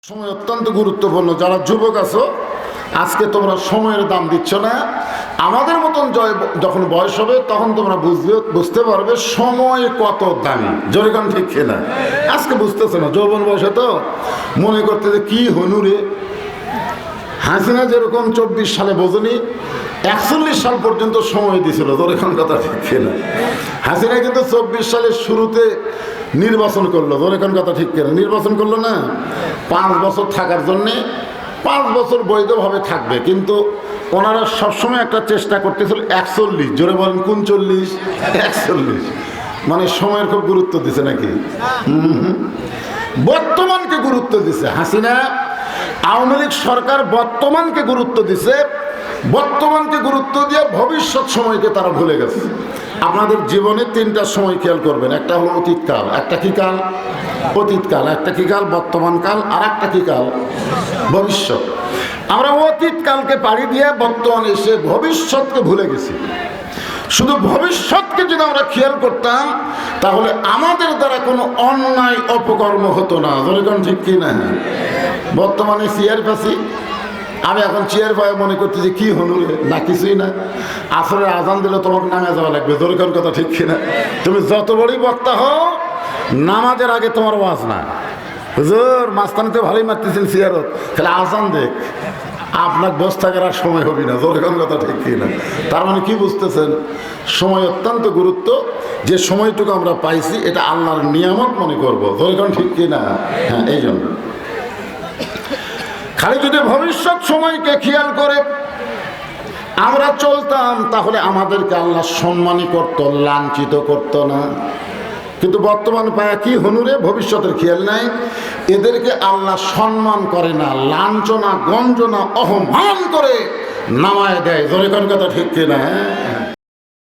সময় অত্যন্ত গুরুত্বপূর্ণ। যারা যুবক আছো, আজকে তোমরা সময়ের দাম দিচ্ছ না। আমাদের মতন যখন বয়স হবে তখন তোমরা বুঝতে পারবে সময় কত দামি। জোরে কান ঠিক কিনা? আজকে বুঝতেছে না, যৌবন বয়সে তো মনে করতে যে কি হনুরে। হাসিনা যেরকম 24 সালে বোঝেনি, 41 সাল পর্যন্ত সময় দিছিল। জোরে কান কথা ঠিক কিনা? হাসিনা কিন্তু 24 সালের শুরুতে নির্বাচন করলো। জোরে কান কথা ঠিক কিনা? নির্বাচন করলো না 5 বছর থাকার জন্যে। 5 বছর বৈধভাবে থাকবে, কিন্তু ওনারা সবসময় একটা চেষ্টা করতেছিল 41। জোরে বলেন কোন 40? 41। মানে সময়ের খুব গুরুত্ব দিছে নাকি? বর্তমানকে গুরুত্ব দিছে হাসিনা। আওয়ামী লীগ সরকার বর্তমানকে গুরুত্ব দিছে। বর্তমানকে গুরুত্ব দিয়ে ভবিষ্যৎ সময়কে তারা ভুলে গেছে। আপনাদের জীবনে 3টা সময় খেয়াল করবেন। একটা হলো অতীতকাল, একটা কি কাল? অতীতকাল, একটা কি কাল? বর্তমান কাল, আর একটা কি কাল? ভবিষ্যৎ। আমরা অতীতকালকে পাড়ি দিয়ে বর্তমানে এসে ভবিষ্যৎকে ভুলে গেছি। শুধু ভবিষ্যৎকে যদি আমরা খেয়াল করতাম তাহলে আমাদের দ্বারা কোনো অন্যায় অপকর্ম হতো না। যেরকম ঠিক কি না? বর্তমানে চেয়ার পাচ্ছি, আমি এখন চেয়ার পায়ে মনে করতেছি কি হলো না, কিছুই না। আসরের আজান দিলে তোমাকে নামে যাওয়া লাগবে। যেরকম কথা ঠিক কিনা? তুমি যত বড়ই বক্তা হও, নামাজের আগে তোমার ওয়াজ না। হুজুর মাঝখানে ভালোই মারতেছেন চেয়ারত, তাহলে আজান দেখ, আপনার বস থাকার আর সময় হবে না। যেরকম কথা ঠিক কিনা? তার মানে কি বুঝতেছেন? সময় অত্যন্ত গুরুত্ব। যে সময়টুকু আমরা পাইছি এটা আল্লাহর নিয়ামত মনে করবো। যেরকম ঠিক কিনা? হ্যাঁ, এই জন্য খালি যদি ভবিষ্যৎ সময়কে খেয়াল করে আমরা চলতাম তাহলে আমাদেরকে আল্লাহ সম্মানই করতো, লাঞ্ছিত করতো না। কিন্তু বর্তমান পায়া কি হনুরে, ভবিষ্যতের খেয়াল নাই। এদেরকে আল্লাহ সম্মান করে না, লাঞ্ছনা গঞ্জনা অপমান করে নামায় দেয়। জোরে কোন কথা ঠিক কিনা?